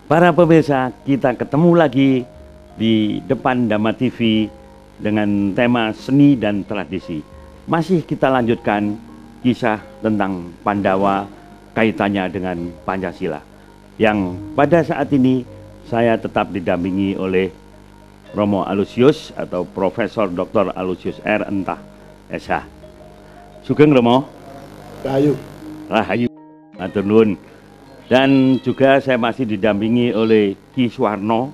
Para pemirsa, kita ketemu lagi di depan Dhamma TV dengan tema seni dan tradisi. Masih kita lanjutkan kisah tentang Pandawa kaitannya dengan Pancasila. Yang pada saat ini saya tetap didampingi oleh Romo Alusius atau Profesor Dr. Alusius R. Entah SH. Sugeng Romo. Rahayu. Rahayu. Matur nuwun. Dan juga saya masih didampingi oleh Ki Suwarno,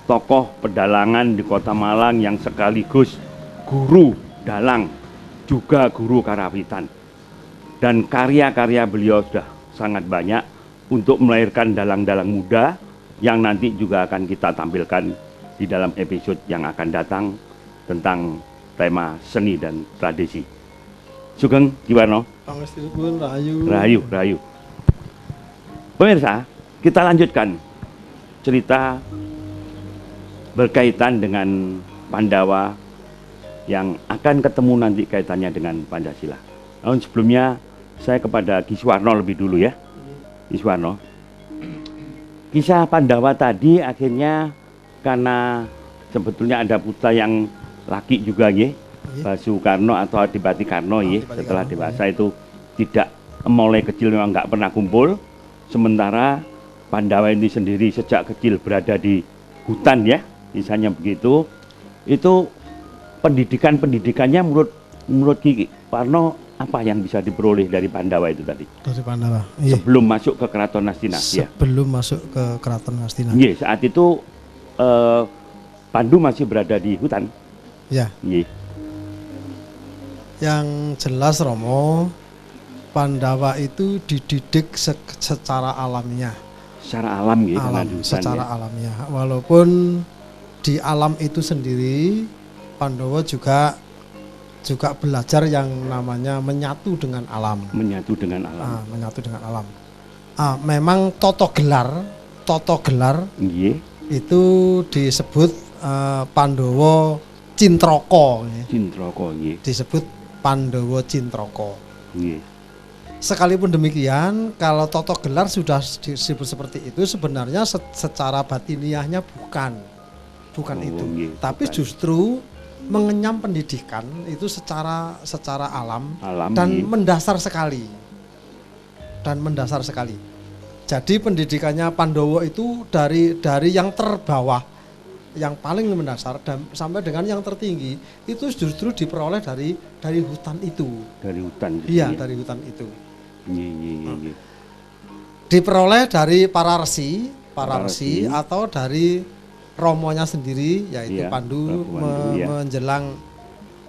tokoh pedalangan di Kota Malang yang sekaligus guru dalang, juga guru karawitan. Dan karya-karya beliau sudah sangat banyak untuk melahirkan dalang-dalang muda yang nanti juga akan kita tampilkan di dalam episode yang akan datang tentang tema seni dan tradisi. Sugeng Ki Warno. Pangestinipun Rahayu. Rahayu, Rahayu. Pemirsa, kita lanjutkan cerita berkaitan dengan Pandawa yang akan ketemu nanti kaitannya dengan Pancasila. Namun sebelumnya saya kepada Ki Suwarno lebih dulu ya. Ki Suwarno. Kisah Pandawa tadi akhirnya karena sebetulnya ada putra yang laki juga ya, Basukarno atau Adipati Karno ya, setelah dewasa itu tidak, mulai kecil memang nggak pernah kumpul. Sementara Pandawa ini sendiri sejak kecil berada di hutan ya, misalnya begitu. Itu pendidikannya menurut Ki Warno apa yang bisa diperoleh dari Pandawa itu tadi? Dari Pandawa. Sebelum masuk ke Keraton Ngastina. Sebelum masuk ke Keraton Ngastina. Iya, saat itu Pandu masih berada di hutan. Ya. Iya. Yang jelas Romo, Pandawa itu dididik secara alamiah. Secara alam ya, alam, di hutan, secara ya. alamiah. Walaupun di alam itu sendiri Pandawa juga belajar yang namanya menyatu dengan alam. Menyatu dengan alam. Menyatu dengan alam. Memang toto gelar Iya. itu disebut Pandawa Cintroko. Cintroko, iya. Disebut Pandawa Cintroko. Iya. Sekalipun demikian, kalau toto gelar sudah disebut seperti itu, sebenarnya secara batiniahnya bukan itu. Iya, tapi bukan. Justru mengenyam pendidikan itu secara alam dan iya. mendasar sekali. Jadi pendidikannya Pandawa itu dari yang terbawah, yang paling mendasar dan sampai dengan yang tertinggi itu justru diperoleh dari hutan itu. Dari hutan. Iya, dari hutan itu. Iya. Diperoleh dari para resi atau dari romonya sendiri, yaitu Iya, Pandu iya.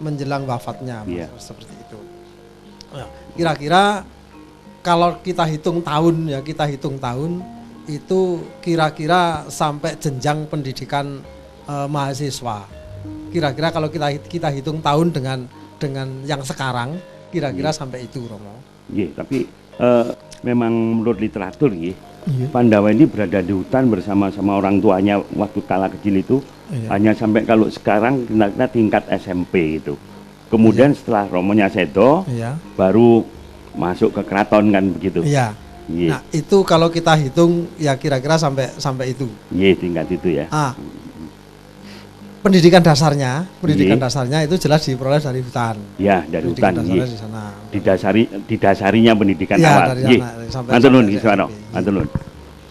menjelang wafatnya, Iya. seperti itu. Nah, kira-kira kalau kita hitung tahun itu kira-kira sampai jenjang pendidikan mahasiswa. Kira-kira kalau kita hitung tahun dengan yang sekarang, kira-kira sampai itu, Romo. Iya, tapi memang menurut literatur ya, Pandawa ini berada di hutan bersama-sama orang tuanya waktu kala kecil itu. Iya. Hanya sampai kalau sekarang kira-kira tingkat SMP itu. Kemudian setelah romonya sedo, baru masuk ke keraton kan begitu. Iya. Iya. Nah, itu kalau kita hitung ya kira-kira sampai itu. Iya, tingkat itu ya. Pendidikan dasarnya itu jelas diperoleh dari hutan. Ya, dari hutan. Di sana. Didasarinya pendidikan awal. Matur nuwun Ki Suwarno. Matur nuwun.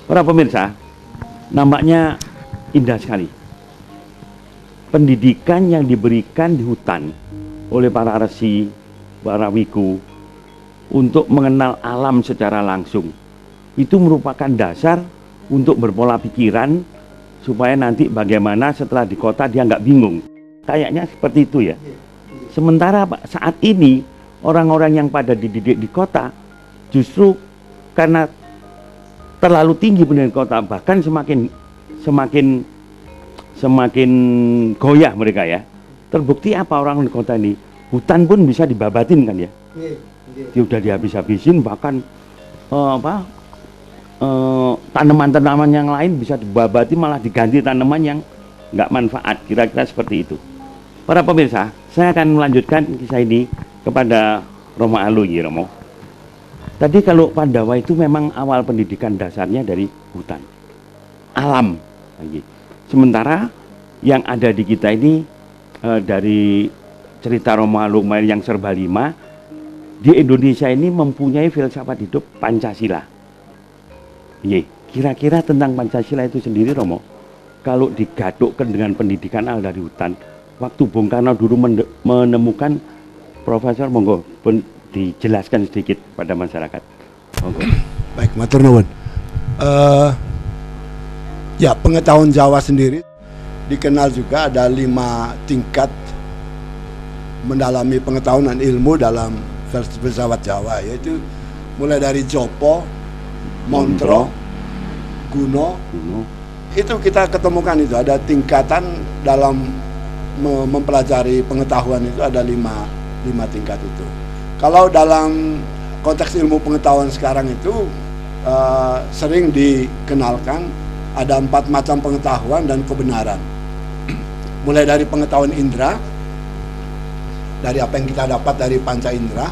Para pemirsa, nampaknya indah sekali. Pendidikan yang diberikan di hutan oleh para resi, para wiku untuk mengenal alam secara langsung itu merupakan dasar untuk berpola pikiran supaya nanti bagaimana setelah di kota dia nggak bingung. Kayaknya seperti itu ya. Sementara saat ini orang-orang yang pada dididik di kota justru karena terlalu tinggi pendidikan kota, bahkan semakin goyah mereka ya. Terbukti apa orang di kota ini? Hutan pun bisa dibabatin kan ya. Dia udah dihabis-habisin, bahkan tanaman-tanaman yang lain bisa dibabati, malah diganti tanaman yang nggak manfaat. Kira-kira seperti itu. Para pemirsa, saya akan melanjutkan kisah ini kepada Romo Alu ya, Romo. Tadi kalau Pandawa itu memang awal pendidikan dasarnya dari hutan. alam. Sementara yang ada di kita ini dari cerita Romo Alu yang serba 5, di Indonesia ini mempunyai filsafat hidup Pancasila. Kira-kira tentang Pancasila itu sendiri, Romo, kalau digadukkan dengan pendidikan awal dari hutan, waktu Bung Karno dulu menemukan, Profesor, monggo dijelaskan sedikit pada masyarakat. Monggo. Baik, matur nuwun. Ya, pengetahuan Jawa sendiri dikenal juga ada 5 tingkat mendalami pengetahuan dan ilmu dalam filsafat Jawa, yaitu mulai dari Jopo, Montro, Kuno. Itu kita ketemukan itu ada tingkatan dalam mempelajari pengetahuan itu ada 5 tingkat itu. Kalau dalam konteks ilmu pengetahuan sekarang itu sering dikenalkan ada 4 macam pengetahuan dan kebenaran. Mulai dari pengetahuan indera, dari apa yang kita dapat dari panca indera,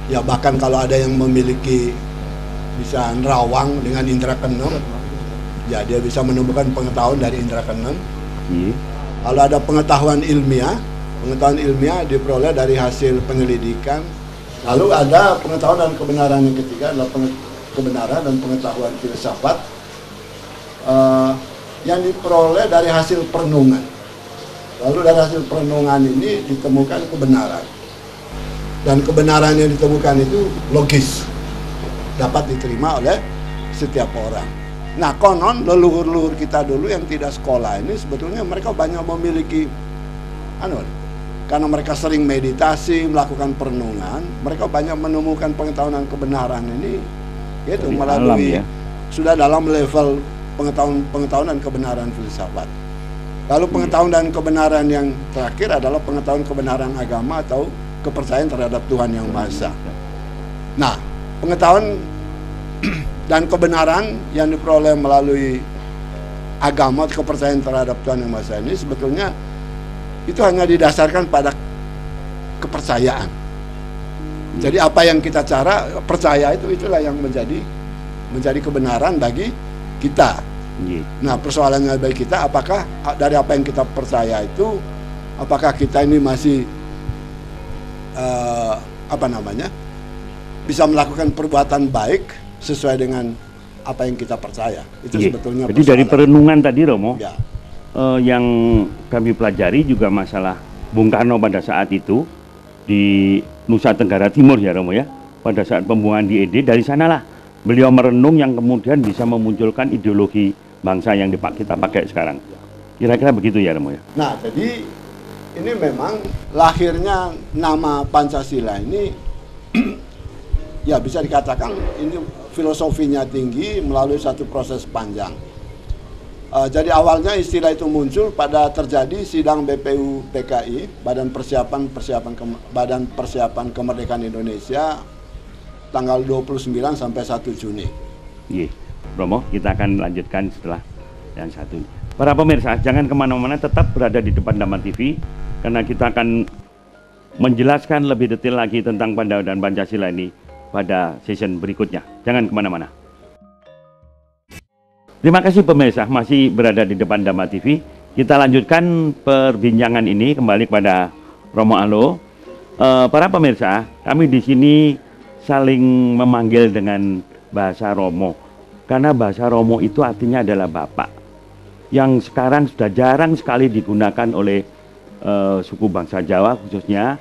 ya bahkan kalau ada yang memiliki bisa nerawang dengan indera keenam, ya dia bisa menemukan pengetahuan dari indera keenam. Kalau ada pengetahuan ilmiah diperoleh dari hasil penyelidikan. Lalu ada pengetahuan dan kebenaran yang ketiga adalah kebenaran dan pengetahuan filsafat yang diperoleh dari hasil perenungan. Lalu dari hasil perenungan ini ditemukan kebenaran, dan kebenaran yang ditemukan itu logis, dapat diterima oleh setiap orang. Nah, konon leluhur-leluhur kita dulu yang tidak sekolah ini sebetulnya mereka banyak memiliki karena mereka sering meditasi, melakukan perenungan, mereka banyak menemukan pengetahuan dan kebenaran ini yaitu melalui sudah dalam level pengetahuan dan kebenaran filsafat. Lalu pengetahuan dan kebenaran yang terakhir adalah pengetahuan kebenaran agama atau kepercayaan terhadap Tuhan Yang Maha Esa. Nah, pengetahuan dan kebenaran yang diperoleh melalui agama atau kepercayaan terhadap Tuhan Yang Maha Esa ini sebetulnya itu hanya didasarkan pada kepercayaan. Jadi apa yang kita percaya itulah yang menjadi kebenaran bagi kita. Nah, persoalannya bagi kita, apakah dari apa yang kita percaya itu, apakah kita ini masih bisa melakukan perbuatan baik sesuai dengan apa yang kita percaya. Itu sebetulnya jadi dari perenungan tadi, Romo, yang kami pelajari juga masalah Bung Karno pada saat itu di Nusa Tenggara Timur, ya Romo ya, pada saat pembuangan di ED. Dari sanalah beliau merenung yang kemudian bisa memunculkan ideologi bangsa yang kita pakai sekarang. Kira-kira begitu ya Romo ya. Nah, jadi ini memang lahirnya nama Pancasila ini ya bisa dikatakan ini filosofinya tinggi melalui satu proses panjang. Jadi awalnya istilah itu muncul pada terjadi sidang BPUPKI, Badan Persiapan Kemerdekaan Indonesia, tanggal 29 sampai 1 Juni. Romo, kita akan lanjutkan setelah yang satu. Para pemirsa, jangan kemana-mana, tetap berada di depan Dhamma TV, karena kita akan menjelaskan lebih detail lagi tentang Pandawa dan Pancasila ini pada season berikutnya. Jangan kemana-mana. Terima kasih pemirsa, masih berada di depan Dhamma TV. Kita lanjutkan perbincangan ini kembali kepada Romo Alu. Para pemirsa, kami di sini saling memanggil dengan bahasa Romo, karena bahasa Romo itu artinya adalah Bapak, yang sekarang sudah jarang sekali digunakan oleh suku bangsa Jawa khususnya,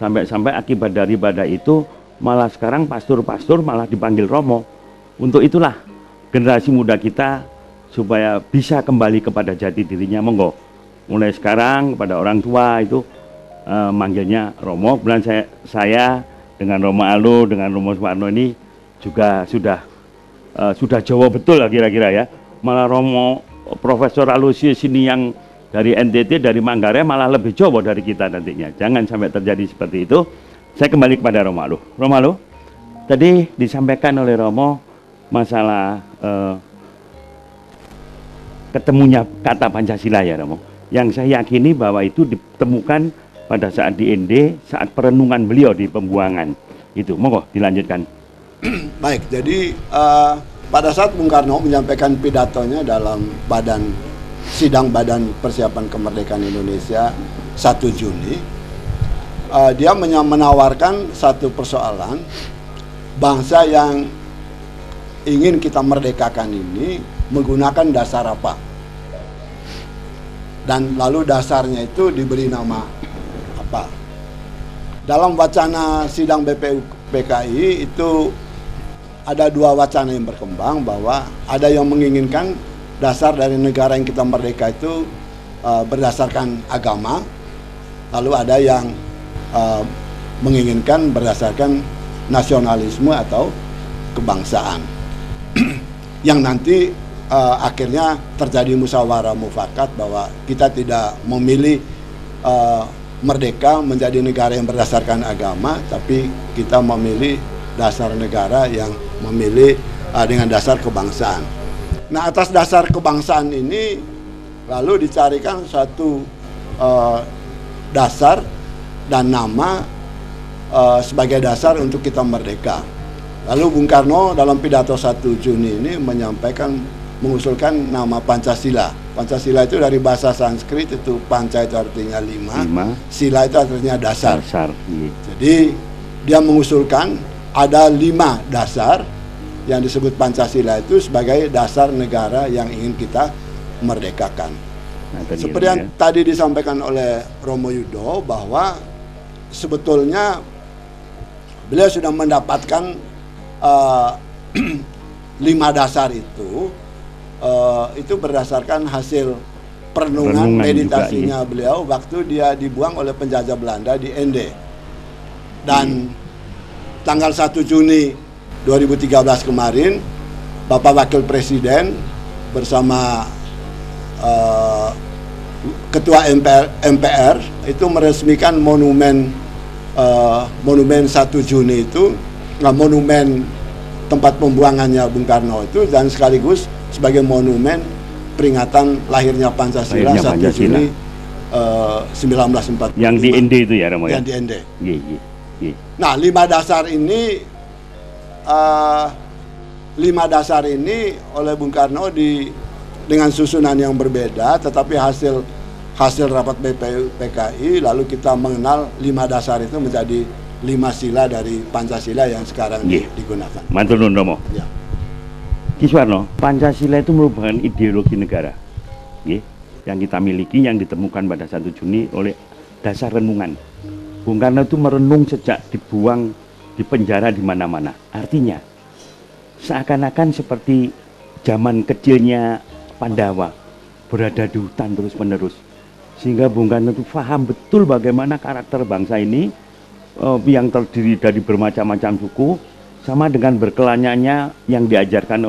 sampai-sampai akibat daripada itu malah sekarang pastor-pastor malah dipanggil Romo. Untuk itulah generasi muda kita supaya bisa kembali kepada jati dirinya, monggo mulai sekarang kepada orang tua itu manggilnya Romo. Kemudian saya dengan Romo Alu, dengan Romo Suwarno ini juga sudah Jawa betul lah kira-kira ya. Malah Romo Profesor Alusius ini yang dari NTT, dari Manggarai malah lebih Jawa dari kita nantinya. Jangan sampai terjadi seperti itu. Saya kembali kepada Romo Alu. Romo Alu, tadi disampaikan oleh Romo masalah ketemunya kata Pancasila ya Romo, yang saya yakini bahwa itu ditemukan pada saat di ND, saat perenungan beliau di pembuangan itu. Monggo dilanjutkan. Baik, jadi pada saat Bung Karno menyampaikan pidatonya dalam sidang Badan Persiapan Kemerdekaan Indonesia 1 Juni, dia menawarkan satu persoalan, bangsa yang ingin kita merdekakan ini menggunakan dasar apa? Dan lalu dasarnya itu diberi nama apa? Dalam wacana sidang BPUPKI itu ada 2 wacana yang berkembang, bahwa ada yang menginginkan dasar dari negara yang kita merdeka itu berdasarkan agama, lalu ada yang menginginkan berdasarkan nasionalisme atau kebangsaan. Yang nanti akhirnya terjadi musyawarah mufakat bahwa kita tidak memilih merdeka menjadi negara yang berdasarkan agama, tapi kita memilih dasar negara yang memilih dengan dasar kebangsaan. Nah, atas dasar kebangsaan ini lalu dicarikan suatu dasar dan nama sebagai dasar untuk kita merdeka. Lalu Bung Karno dalam pidato 1 Juni ini mengusulkan nama Pancasila. Pancasila itu dari bahasa Sanskrit, itu panca itu artinya 5, sila itu artinya dasar. Iya. Jadi dia mengusulkan ada 5 dasar yang disebut Pancasila itu sebagai dasar negara yang ingin kita merdekakan. Seperti yang tadi disampaikan oleh Romo Yudo, bahwa sebetulnya beliau sudah mendapatkan 5 dasar itu berdasarkan hasil perenungan meditasinya juga, beliau waktu dia dibuang oleh penjajah Belanda di Ende. Dan tanggal 1 Juni 2013 kemarin, Bapak Wakil Presiden bersama Ketua MPR itu meresmikan monumen 1 Juni itu, monumen tempat pembuangannya Bung Karno itu, dan sekaligus sebagai monumen peringatan lahirnya Pancasila 1 Juni 1945. Yang di Ende itu ya, Romo? Yang di Ende. Iya. Nah, 5 dasar ini oleh Bung Karno dengan susunan yang berbeda, tetapi hasil rapat BPUPKI lalu kita mengenal 5 dasar itu menjadi 5 sila dari Pancasila yang sekarang digunakan. Matur nuwun, Romo. Ya. Ki Suwarno, Pancasila itu merupakan ideologi negara, yang kita miliki, yang ditemukan pada 1 Juni oleh dasar renungan. Bung Karno itu merenung sejak dibuang di penjara di mana-mana. Artinya, seakan-akan seperti zaman kecilnya Pandawa, berada di hutan terus-menerus. Sehingga Bung Karno itu paham betul bagaimana karakter bangsa ini yang terdiri dari bermacam-macam suku, sama dengan berkelanyannya yang diajarkan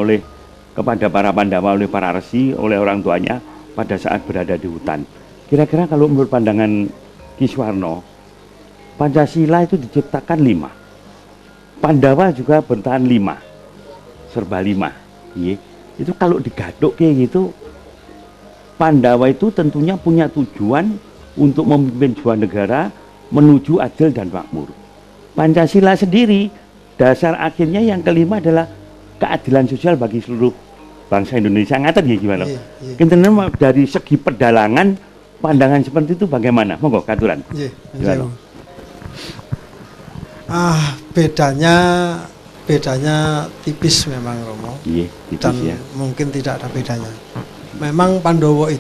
kepada para Pandawa oleh para resi, oleh orang tuanya pada saat berada di hutan. Kira-kira kalau menurut pandangan Ki Suwarno, Pancasila itu diciptakan 5. Pandawa juga bertahan 5. Serba 5. Itu kalau digaduk kayak gitu, Pandawa itu tentunya punya tujuan untuk memimpin sebuah negara menuju adil dan makmur. Pancasila sendiri, dasar akhirnya yang kelima adalah keadilan sosial bagi seluruh bangsa Indonesia. Ngaten ya gimana? Iya. Dari segi perdalangan, pandangan seperti itu bagaimana? Monggo katuran. Iya. Bedanya tipis memang, Romo. Iya, tipis. Dan mungkin tidak ada bedanya. Memang Pandowo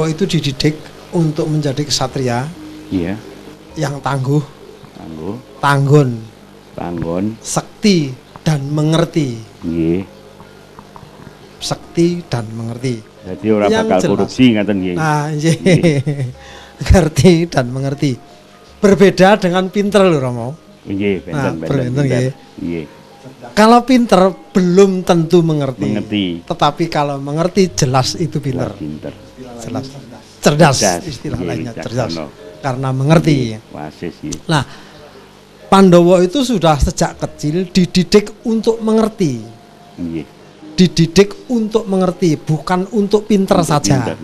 itu dididik untuk menjadi kesatria. Iya. Yang tangguh, tanggun, sekti dan mengerti. Iya. Sekti dan mengerti. Jadi orang bakal korupsi ngaten nggih. Ngerti dan mengerti. Berbeda dengan pinter lho, Romo. Nggih, pinter nggih. Kalau pinter belum tentu mengerti. Tetapi kalau mengerti jelas itu pinter. Jelas. Cerdas istilah lainnya, cerdas. Karena mengerti. Nah, Pandowo itu sudah sejak kecil dididik untuk mengerti. Dididik untuk mengerti, bukan untuk pinter saja.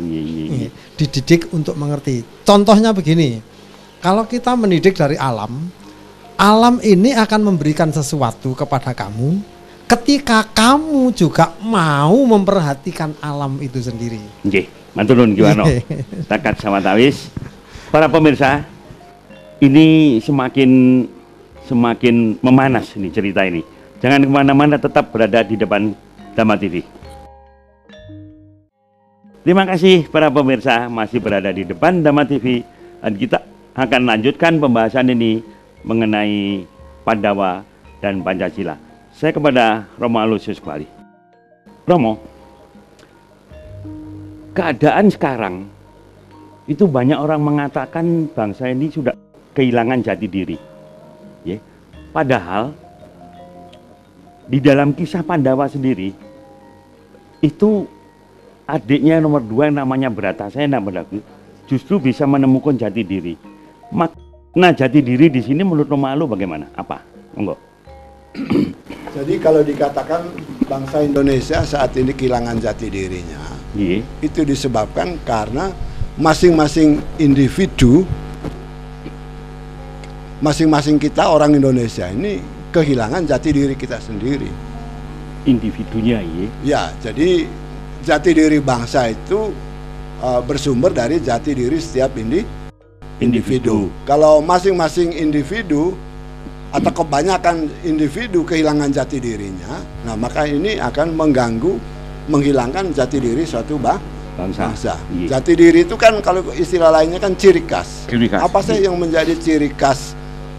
Dididik untuk mengerti. Contohnya begini. Kalau kita mendidik dari alam ini akan memberikan sesuatu kepada kamu ketika kamu juga mau memperhatikan alam itu sendiri. Nggih, matur nuwun Ki Warno. Takat sama tawis. Para pemirsa, ini semakin memanas ini cerita ini. Jangan kemana-mana, tetap berada di depan Dhamma TV. Terima kasih para pemirsa masih berada di depan Dhamma TV, dan kita akan lanjutkan pembahasan ini mengenai Pandawa dan Pancasila. Saya kepada Romo Aloysius kembali. Romo, keadaan sekarang itu banyak orang mengatakan bangsa ini sudah kehilangan jati diri. Ya. Padahal di dalam kisah Pandawa sendiri itu adiknya nomor 2 yang namanya Bratasena justru bisa menemukan jati diri. Makna jati diri di sini menurut Romo Alo bagaimana? Apa? Monggo. Jadi kalau dikatakan bangsa Indonesia saat ini kehilangan jati dirinya, itu disebabkan karena masing-masing individu, masing-masing kita orang Indonesia ini kehilangan jati diri kita sendiri. Individunya, ya. Jadi jati diri bangsa itu bersumber dari jati diri setiap individu. Kalau masing-masing individu atau kebanyakan individu kehilangan jati dirinya, nah maka ini akan menghilangkan jati diri suatu bangsa. Jati diri itu kan kalau istilah lainnya kan ciri khas. Apa sih yang menjadi ciri khas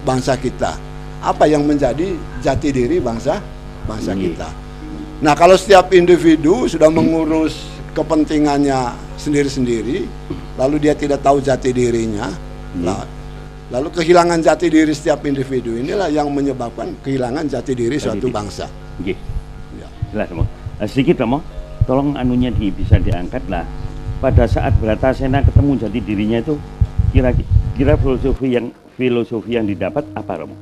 bangsa kita? Apa yang menjadi jati diri bangsa kita? Nah, kalau setiap individu sudah mengurus kepentingannya sendiri-sendiri, lalu dia tidak tahu jati dirinya, lalu kehilangan jati diri setiap individu inilah yang menyebabkan kehilangan jati diri suatu bangsa. Ya. Jelas, Romo. Sedikit, Romo, tolong anunya bisa diangkat lah. Pada saat Bratasena ketemu jati dirinya itu, kira-kira filosofi yang didapat apa, Romo?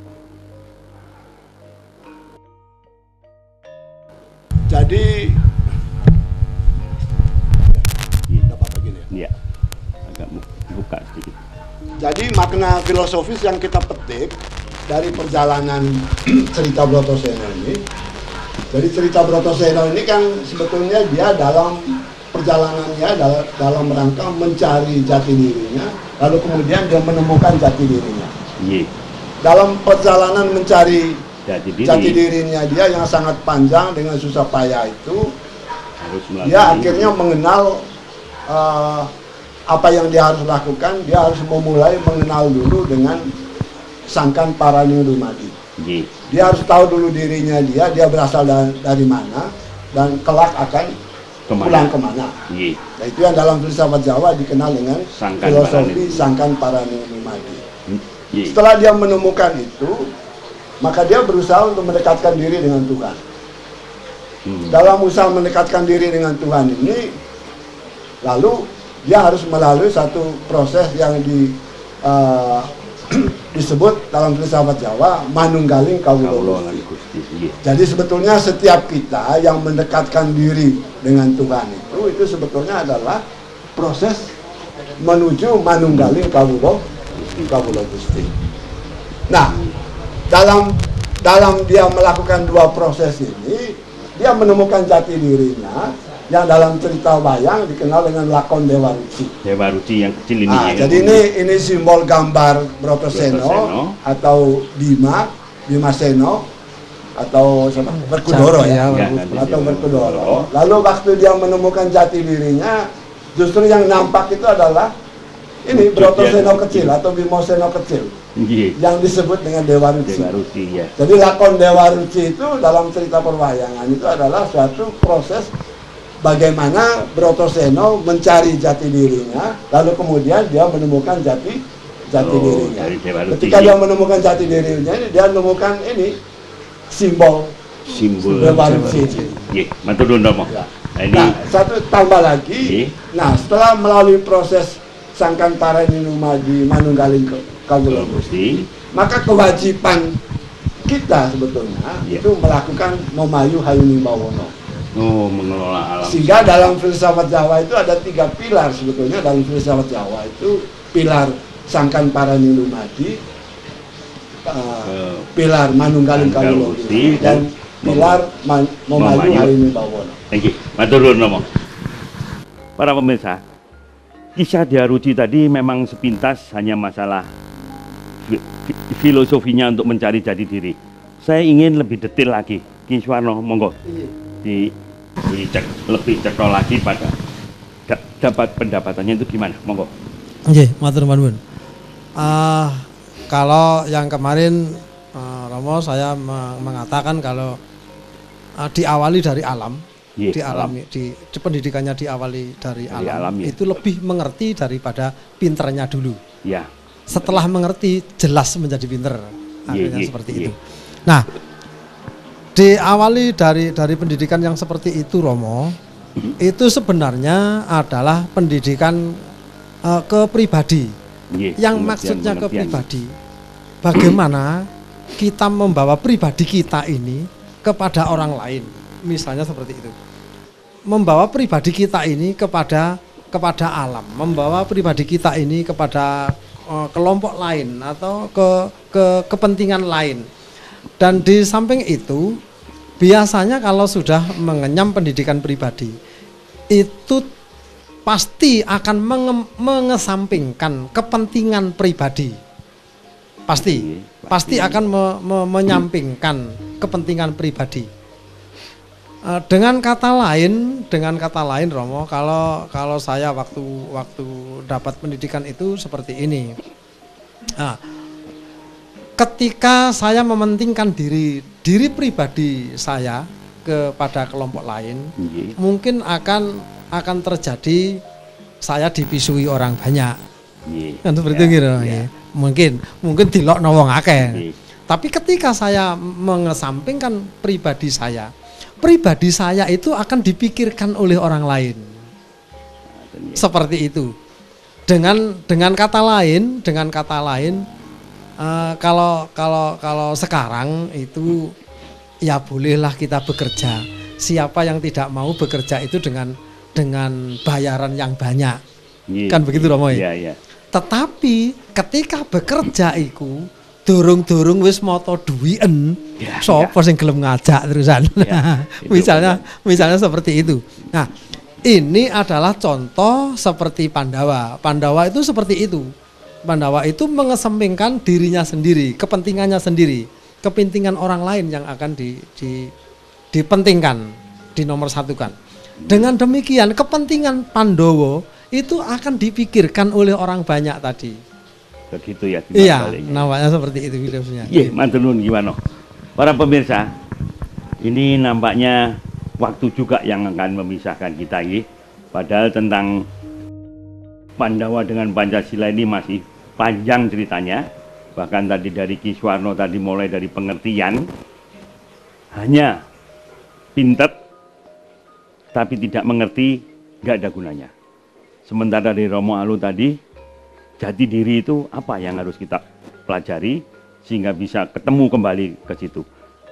Jadi, dapat begini ya? Iya, agak buka sedikit. Jadi makna filosofis yang kita petik dari perjalanan cerita Bratasena ini, jadi cerita Bratasena ini kan sebetulnya dia dalam perjalanannya dalam rangka mencari jati dirinya, lalu kemudian dia menemukan jati dirinya. Dalam perjalanan mencari jati dirinya dia yang sangat panjang dengan susah payah itu, dia akhirnya mengenal apa yang dia harus lakukan. Dia harus memulai mengenal dulu dengan Sangkan Paraningrumadi. Dia harus tahu dulu dirinya dia berasal dari mana, dan kelak akan pulang kemana. Nah, itu yang dalam filsafat Jawa dikenal dengan filosofi Sangkan Paraningrumadi. Setelah dia menemukan itu, maka dia berusaha untuk mendekatkan diri dengan Tuhan. Dalam usaha mendekatkan diri dengan Tuhan ini, lalu dia harus melalui satu proses yang disebut dalam filsafat Jawa manunggaling kawula Gusti. Jadi sebetulnya setiap kita yang mendekatkan diri dengan Tuhan itu sebetulnya adalah proses menuju manunggaling kawula Gusti. Nah, dalam dia melakukan dua proses ini, dia menemukan jati dirinya yang dalam cerita wayang dikenal dengan lakon Dewa Ruci. Dewa Ruci yang kecil ini. Jadi ini simbol gambar Bratasena atau Bima Seno atau Werkudara ya, atau Werkudara. Lalu waktu dia menemukan jati dirinya, justru yang nampak itu adalah ini Bratasena kecil atau Bima Seno kecil. Yang disebut dengan Dewa Ruci. Ya. Jadi lakon Dewa Ruci itu dalam cerita perwayangan itu adalah suatu proses bagaimana Bratasena mencari jati dirinya, lalu kemudian dia menemukan jati dirinya. Ketika dia menemukan jati dirinya, dia menemukan ini simbol Dewa Ruci. Matur nuwun, Romo. Nah, satu tambah lagi. Nah, setelah melalui proses Sangkan Paraningrumadi manunggaling kawula Gusti, maka kewajiban kita sebetulnya itu melakukan memayu hayuning bawono. Mengelola alam. Sehingga dalam filsafat Jawa itu ada 3 pilar sebetulnya. Dalam filsafat Jawa itu pilar Sangkan Paraningrumadi, pilar manunggaling kawula Gusti, dan Pilar Memayu Harini Bawono. Thank you. Matur nuwun Romo. Para pemirsa, kisah Diaruci tadi memang sepintas hanya masalah filosofinya untuk mencari jati diri. Saya ingin lebih detail lagi. Ki Suwarno, monggo dicek lebih cekno lagi pada dapat pendapatannya itu gimana? Monggo. Nggih, matur nuwun. Kalau yang kemarin Romo saya mengatakan kalau diawali dari alam, di pendidikannya diawali dari alam ya. Itu lebih mengerti daripada pinternya dulu. Ya. Setelah mengerti jelas menjadi pinter, akhirnya seperti itu. Nah, diawali dari pendidikan yang seperti itu Romo, itu sebenarnya adalah pendidikan ke pribadi, yang maksudnya ke pribadi. Bagaimana kita membawa pribadi kita ini kepada orang lain, misalnya seperti itu. Membawa pribadi kita ini kepada alam, membawa pribadi kita ini kepada kelompok lain atau ke kepentingan lain. Dan di samping itu, biasanya kalau sudah mengenyam pendidikan pribadi, itu pasti akan mengesampingkan kepentingan pribadi. Pasti akan menyampingkan kepentingan pribadi. Dengan kata lain Romo, kalau saya waktu dapat pendidikan itu seperti ini. Nah, ketika saya mementingkan diri pribadi saya kepada kelompok lain, mungkin akan terjadi saya dipisui orang banyak. Kan seperti itu gitu. Mungkin dilokno wong akeh. Tapi ketika saya mengesampingkan pribadi saya itu akan dipikirkan oleh orang lain. Seperti itu. Dengan kata lain, kalau sekarang itu ya bolehlah kita bekerja. Siapa yang tidak mau bekerja itu dengan bayaran yang banyak. Kan begitu Romo ya? Iya. Tetapi ketika bekerja iku dorong wis moto duwien, sapa sing gelem ngajak terusan. Misalnya seperti itu. Nah, ini adalah contoh seperti Pandawa. Pandawa itu seperti itu. Pandawa itu mengesampingkan dirinya sendiri, kepentingannya sendiri, kepentingan orang lain yang akan dipentingkan, dinomorsatukan. Dengan demikian kepentingan Pandowo itu akan dipikirkan oleh orang banyak tadi. Begitu ya. Iya, namanya seperti itu filosofinya. Iya, matur nuwun gimana. Para pemirsa, ini nampaknya waktu juga yang akan memisahkan kita ini. Padahal tentang Pandawa dengan Pancasila ini masih panjang ceritanya. Bahkan tadi dari Ki Suwarno tadi mulai dari pengertian, hanya pinter tapi tidak mengerti, nggak ada gunanya. Sementara dari Romo Alu tadi, jati diri itu apa yang harus kita pelajari sehingga bisa ketemu kembali ke situ.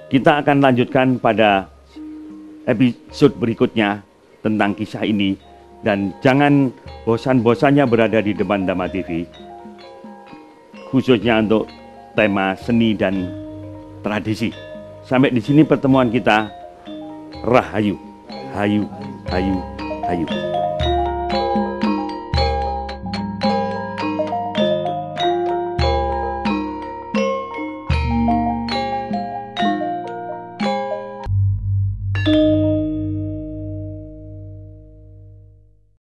Kita akan lanjutkan pada episode berikutnya tentang kisah ini, dan jangan bosan-bosannya berada di depan Dhamma TV, khususnya untuk tema seni dan tradisi. Sampai di sini pertemuan kita. Rahayu, hayu, hayu, hayu.